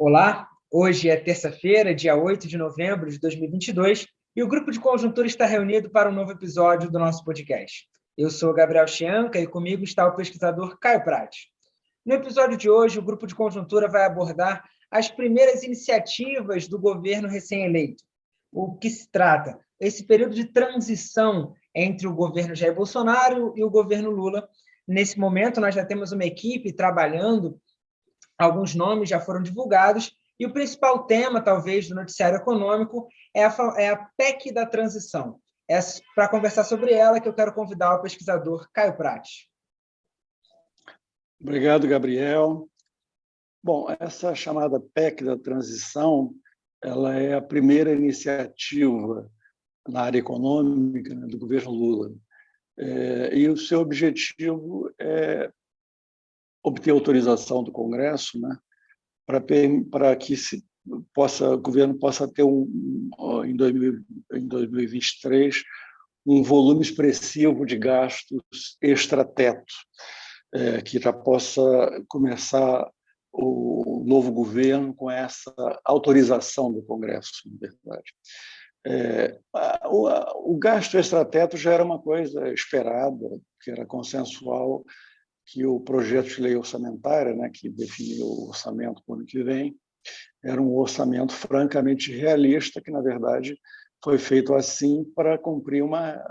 Olá, hoje é terça-feira, dia 8 de novembro de 2022, e o Grupo de Conjuntura está reunido para um novo episódio do nosso podcast. Eu sou Gabriel Chianca e comigo está o pesquisador Caio Prates. No episódio de hoje, o Grupo de Conjuntura vai abordar as primeiras iniciativas do governo recém-eleito. O que se trata? Esse período de transição entre o governo Jair Bolsonaro e o governo Lula. Nesse momento, nós já temos uma equipe trabalhando. Alguns nomes já foram divulgados, e o principal tema, talvez, do noticiário econômico é a PEC da transição. É para conversar sobre ela que eu quero convidar o pesquisador Caio Prates. Obrigado, Gabriel. Bom, essa chamada PEC da transição, ela é a primeira iniciativa na área econômica, né, do governo Lula. E o seu objetivo é obter autorização do Congresso, né, para que o governo possa ter, em 2023, um volume expressivo de gastos extrateto, que já possa começar o novo governo com essa autorização do Congresso, na verdade. O gasto extrateto já era uma coisa esperada, que era consensual, que o projeto de lei orçamentária, né, que definiu o orçamento para o ano que vem, era um orçamento francamente realista, que, na verdade, foi feito assim para cumprir uma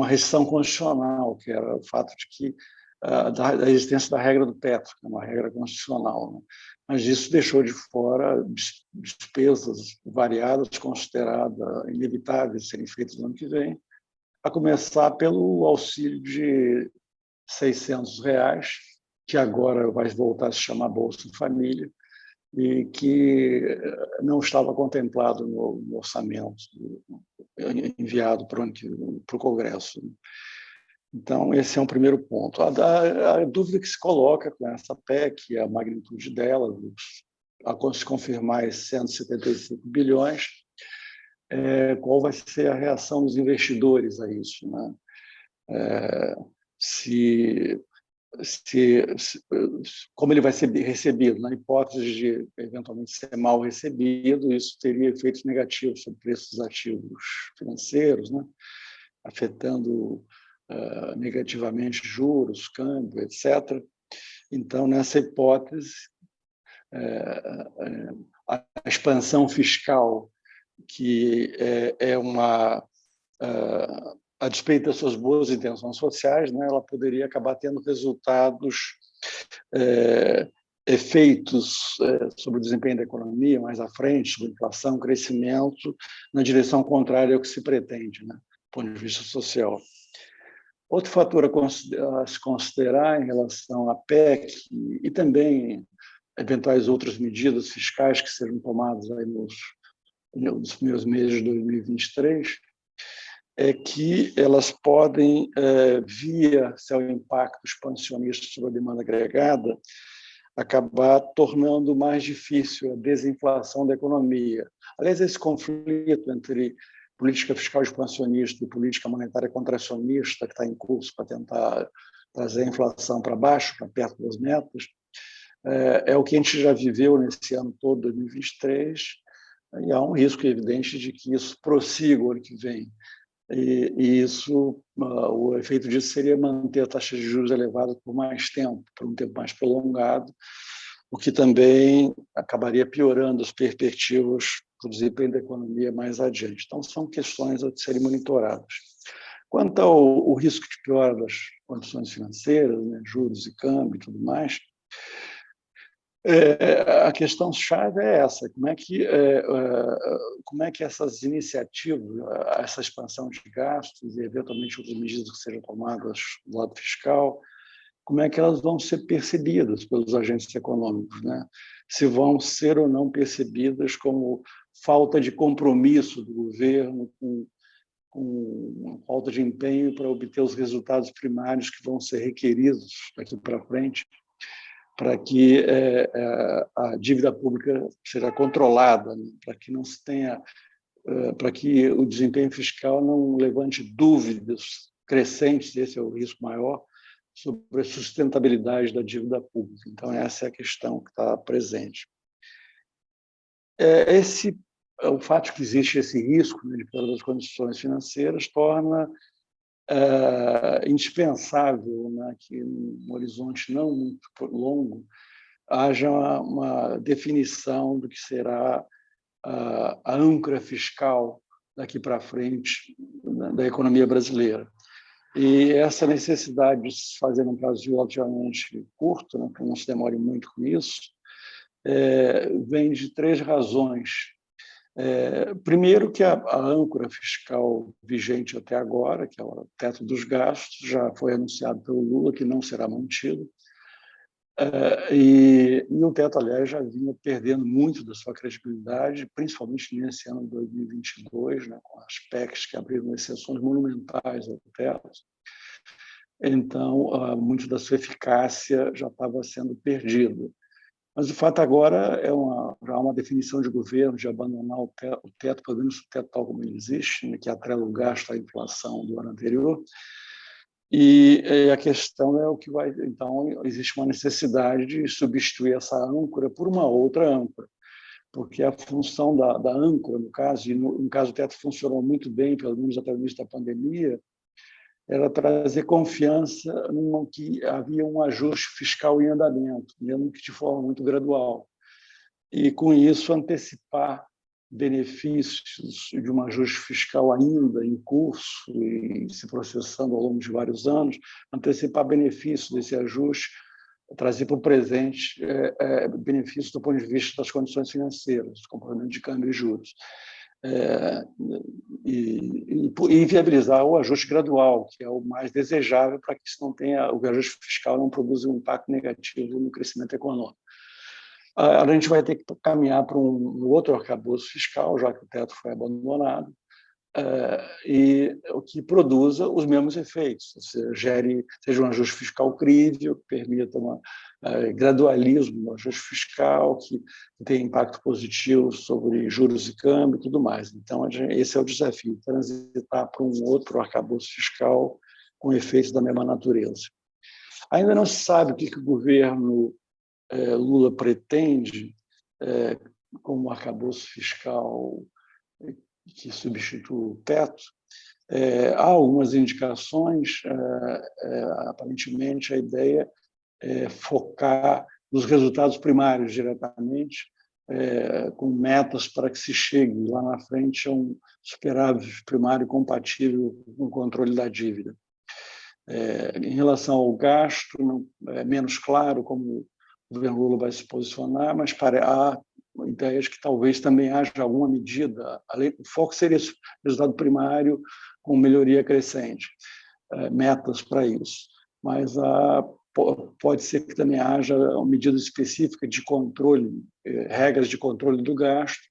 restrição constitucional, que era o fato de que da existência da regra do teto, que é uma regra constitucional, né? Mas isso deixou de fora despesas variadas, consideradas inevitáveis de serem feitas no ano que vem, a começar pelo auxílio de R$ 600, que agora vai voltar a se chamar Bolsa Família, e que não estava contemplado no orçamento enviado para o Congresso. Então, esse é um primeiro ponto. A dúvida que se coloca com essa PEC, a magnitude dela, a se confirmar esses 175 bilhões, qual vai ser a reação dos investidores a isso, né? Como ele vai ser recebido. Na hipótese de, eventualmente, ser mal recebido, isso teria efeitos negativos sobre preços dos ativos financeiros, né? Afetando negativamente juros, câmbio, etc. Então, nessa hipótese, a expansão fiscal, que a despeito das suas boas intenções sociais, né, ela poderia acabar tendo resultados, efeitos sobre o desempenho da economia mais à frente, sobre inflação, crescimento, na direção contrária ao que se pretende, né, do ponto de vista social. Outro fator a se considerar em relação à PEC e também eventuais outras medidas fiscais que sejam tomadas aí nos primeiros meses de 2023 é que elas podem, via seu impacto expansionista sobre a demanda agregada, acabar tornando mais difícil a desinflação da economia. Aliás, esse conflito entre política fiscal expansionista e política monetária contracionista que está em curso para tentar trazer a inflação para baixo, para perto das metas, é o que a gente já viveu nesse ano todo, 2023, e há um risco evidente de que isso prossiga o ano que vem. E isso, o efeito disso seria manter a taxa de juros elevada por mais tempo, por um tempo mais prolongado, o que também acabaria piorando as perspectivas para o desempenho da economia mais adiante. Então, são questões a serem monitoradas. Quanto ao risco de piora das condições financeiras, né, juros e câmbio e tudo mais, a questão-chave é essa: como é que essas iniciativas, essa expansão de gastos e, eventualmente, outras medidas que sejam tomadas do lado fiscal, como é que elas vão ser percebidas pelos agentes econômicos, né? Se vão ser ou não percebidas como falta de compromisso do governo com falta de empenho para obter os resultados primários que vão ser requeridos daqui para frente, para que a dívida pública seja controlada, né? Para que não se tenha, para que o desempenho fiscal não levante dúvidas crescentes, esse é o risco maior, sobre a sustentabilidade da dívida pública. Então, essa é a questão que está presente. O fato de que existe esse risco, né, de piora das condições financeiras torna indispensável, né, que num horizonte não muito longo haja uma definição do que será a âncora fiscal daqui para frente da economia brasileira. E essa necessidade de se fazer num prazo relativamente curto, né, que não se demore muito com isso, vem de 3 razões. Primeiro, que a âncora fiscal vigente até agora, que é o teto dos gastos, já foi anunciado pelo Lula que não será mantido. E o teto, aliás, já vinha perdendo muito da sua credibilidade, principalmente nesse ano de 2022, né, com as PECs que abriram exceções monumentais ao teto. Então, muito da sua eficácia já estava sendo perdida. Mas o fato agora já há uma definição de governo de abandonar o teto, pelo menos o teto tal como ele existe, né, que atrela o gasto à inflação do ano anterior. E a questão é o que vai. Então, existe uma necessidade de substituir essa âncora por uma outra âncora, porque a função da âncora, no caso, e no caso o teto funcionou muito bem, pelo menos até o início da pandemia, era trazer confiança numa que havia um ajuste fiscal em andamento, mesmo que de forma muito gradual. E, com isso, antecipar benefícios de um ajuste fiscal ainda em curso e se processando ao longo de vários anos, antecipar benefícios desse ajuste, trazer para o presente benefícios do ponto de vista das condições financeiras, complemento de câmbio e juros. E viabilizar o ajuste gradual, que é o mais desejável para que o ajuste fiscal não produza um impacto negativo no crescimento econômico. A gente vai ter que caminhar para um outro arcabouço fiscal, já que o teto foi abandonado, e o que produza os mesmos efeitos, seja um ajuste fiscal crível, que permita gradualismo no ajuste fiscal, que tenha impacto positivo sobre juros e câmbio e tudo mais. Então, esse é o desafio, transitar para um outro arcabouço fiscal com efeitos da mesma natureza. Ainda não se sabe o que o governo Lula pretende como arcabouço fiscal que substitui o teto. Há algumas indicações, aparentemente a ideia é focar nos resultados primários diretamente, com metas para que se chegue lá na frente a um superávit primário compatível com o controle da dívida. Em relação ao gasto, é menos claro como o governo Lula vai se posicionar, mas há ideias que talvez também haja alguma medida, o foco seria esse resultado primário com melhoria crescente, metas para isso. Mas pode ser que também haja uma medida específica de controle, regras de controle do gasto,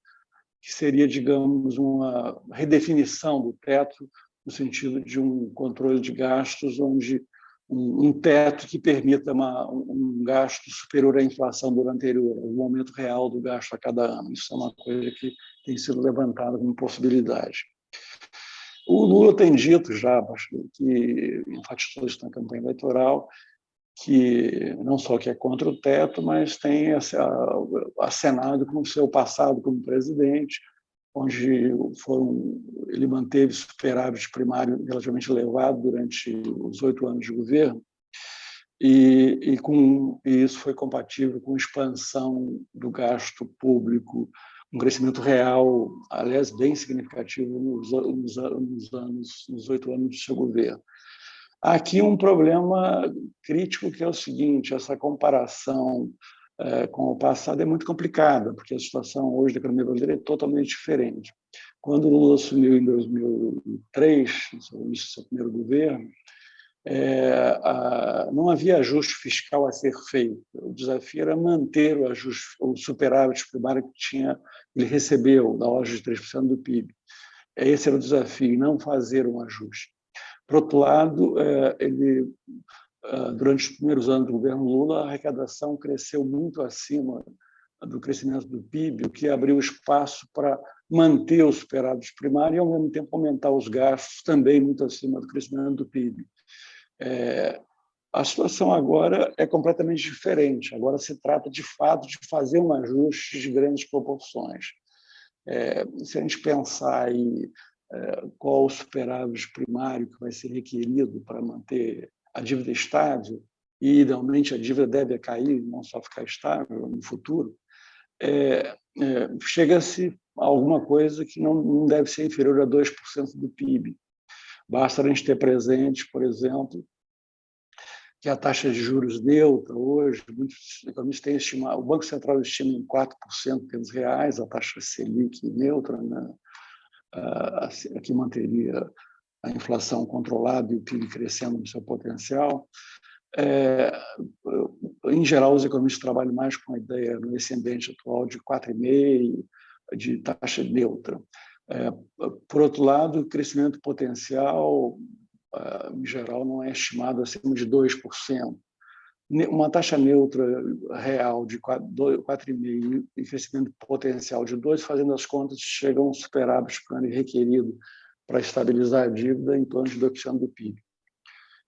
que seria, digamos, uma redefinição do teto, no sentido de um controle de gastos, onde um teto que permita um gasto superior à inflação do ano anterior, o aumento real do gasto a cada ano. Isso é uma coisa que tem sido levantada como possibilidade. O Lula tem dito já, que enfatizou isso na campanha eleitoral, que não só que é contra o teto, mas tem acenado com o seu passado como presidente, onde ele manteve superávit primário relativamente elevado durante os 8 anos de governo, e isso foi compatível com a expansão do gasto público, um crescimento real, aliás, bem significativo nos 8 anos do seu governo. Há aqui um problema crítico, que é o seguinte: essa comparação com o passado é muito complicada, porque a situação hoje da economia brasileira é totalmente diferente. Quando o Lula assumiu em 2003, no início do seu primeiro governo, não havia ajuste fiscal a ser feito. O desafio era manter o superávit primário que ele recebeu, da ordem de 3% do PIB. Esse era o desafio, não fazer um ajuste. Por outro lado, durante os primeiros anos do governo Lula, a arrecadação cresceu muito acima do crescimento do PIB, o que abriu espaço para manter o superávit primário e, ao mesmo tempo, aumentar os gastos também muito acima do crescimento do PIB. A situação agora é completamente diferente. Agora se trata, de fato, de fazer um ajuste de grandes proporções. Se a gente pensar aí qual o superávit primário que vai ser requerido para manter a dívida estável, e, idealmente, a dívida deve cair, não só ficar estável no futuro, chega-se a alguma coisa que não deve ser inferior a 2% do PIB. Basta a gente ter presente, por exemplo, que a taxa de juros neutra hoje, muitos economistas têm estimado, o Banco Central estima em 4% em termos reais, a taxa Selic neutra, né, que manteria a inflação controlada e o PIB crescendo no seu potencial. Em geral, os economistas trabalham mais com a ideia, nesse ambiente atual, de 4,5% de taxa neutra. Por outro lado, o crescimento potencial, em geral, não é estimado acima de 2%. Uma taxa neutra real de 4,5% e crescimento potencial de 2%, fazendo as contas, chega a um superávit primário requerido para estabilizar a dívida em torno de 2% do PIB.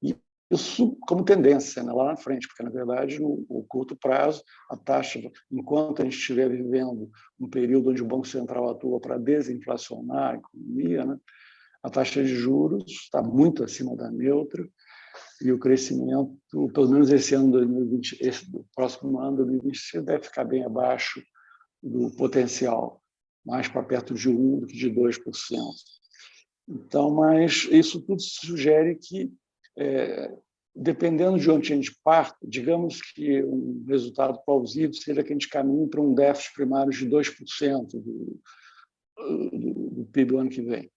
E isso como tendência, né, lá na frente, porque, na verdade, no curto prazo, a taxa, enquanto a gente estiver vivendo um período onde o Banco Central atua para desinflacionar a economia, né, a taxa de juros está muito acima da neutra, e o crescimento, pelo menos esse ano 2020, do próximo ano 2026, deve ficar bem abaixo do potencial, mais para perto de 1% do que de 2%. Então, mas isso tudo sugere que, dependendo de onde a gente parte, digamos que um resultado plausível seja que a gente caminhe para um déficit primário de 2% do PIB ano que vem.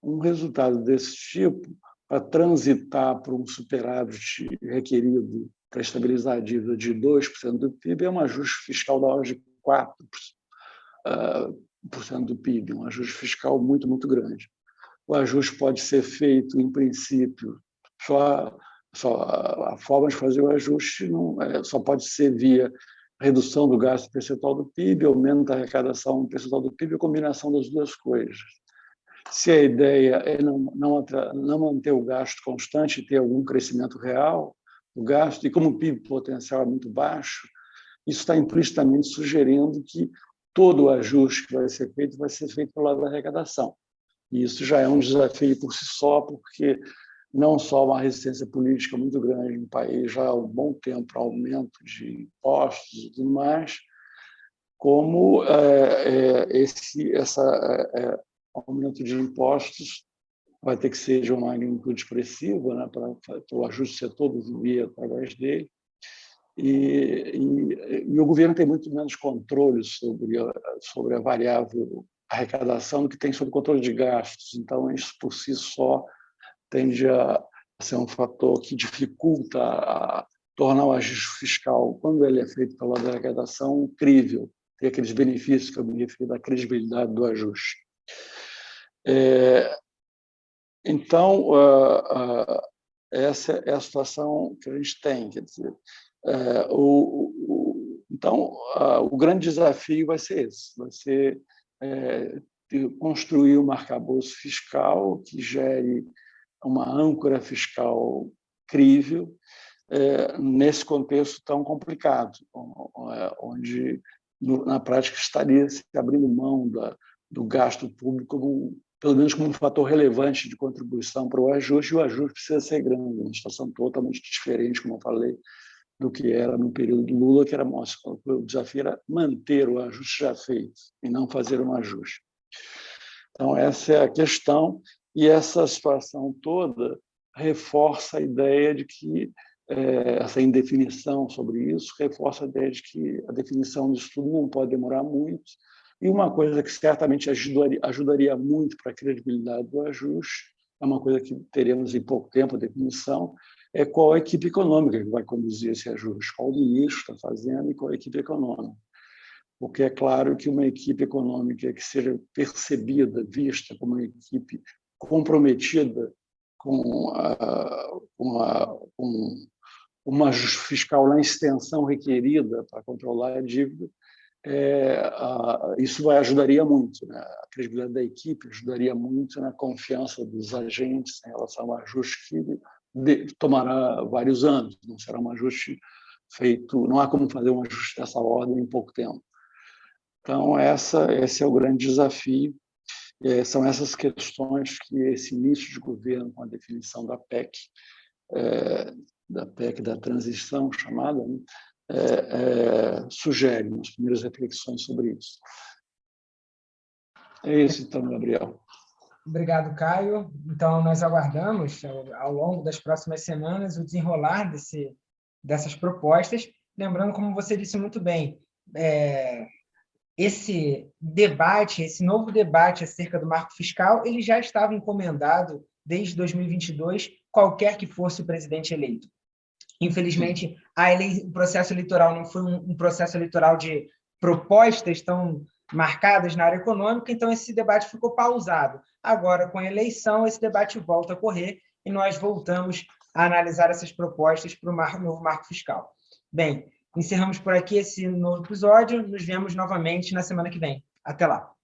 Um resultado desse tipo, para transitar para um superávit requerido para estabilizar a dívida de 2% do PIB, é um ajuste fiscal da ordem de 4% do PIB, um ajuste fiscal muito, muito grande. O ajuste pode ser feito, em princípio, a forma de fazer o ajuste só pode ser via redução do gasto percentual do PIB, aumento da arrecadação percentual do PIB, a combinação das duas coisas. Se a ideia é não manter o gasto constante e ter algum crescimento real do gasto, e como o PIB potencial é muito baixo, isso está implicitamente sugerindo que todo o ajuste que vai ser feito pelo lado da arrecadação. E isso já é um desafio por si só, porque não só uma resistência política muito grande no país já há um bom tempo para aumento de impostos e tudo mais, como esse aumento de impostos vai ter que ser de uma magnitude expressiva, né, para o ajuste ser todo via através dele. E o governo tem muito menos controle sobre a variável arrecadação do que tem sobre o controle de gastos. Então, isso por si só tende a ser um fator que dificulta a tornar o ajuste fiscal, quando ele é feito pela arrecadação, crível, ter aqueles benefícios que eu me referi da credibilidade do ajuste. Então, essa é a situação que a gente tem. Quer dizer, então, o grande desafio vai ser esse, vai ser construir um arcabouço fiscal que gere uma âncora fiscal crível nesse contexto tão complicado, onde, na prática, estaria se abrindo mão do gasto público pelo menos como um fator relevante de contribuição para o ajuste, e o ajuste precisa ser grande, uma situação totalmente diferente, como eu falei, do que era no período do Lula, que o desafio era manter o ajuste já feito e não fazer um ajuste. Então, essa é a questão, e essa situação toda reforça a ideia de que essa indefinição sobre isso reforça a ideia de que a definição disso tudo não pode demorar muito, e uma coisa que certamente ajudaria muito para a credibilidade do ajuste, é uma coisa que teremos em pouco tempo a definição, é qual a equipe econômica que vai conduzir esse ajuste, qual o ministro está fazendo e qual a equipe econômica. Porque é claro que uma equipe econômica que seja percebida, vista como uma equipe comprometida com um ajuste fiscal na extensão requerida para controlar a dívida, isso ajudaria muito, né? A credibilidade da equipe ajudaria muito na confiança dos agentes em relação ao ajuste que tomará vários anos, não será um ajuste feito, não há como fazer um ajuste dessa ordem em pouco tempo. Então, esse é o grande desafio. São essas questões que esse início de governo, com a definição da PEC, da transição chamada, né, sugere umas primeiras reflexões sobre isso. É isso, então, Gabriel. Obrigado, Caio. Então, nós aguardamos, ao longo das próximas semanas, o desenrolar dessas propostas. Lembrando, como você disse muito bem, esse debate, esse novo debate acerca do marco fiscal, ele já estava encomendado desde 2022, qualquer que fosse o presidente eleito. Infelizmente, o processo eleitoral não foi um processo eleitoral de propostas tão marcadas na área econômica, então esse debate ficou pausado. Agora, com a eleição, esse debate volta a correr e nós voltamos a analisar essas propostas para o novo marco fiscal. Bem, encerramos por aqui esse novo episódio. Nos vemos novamente na semana que vem. Até lá!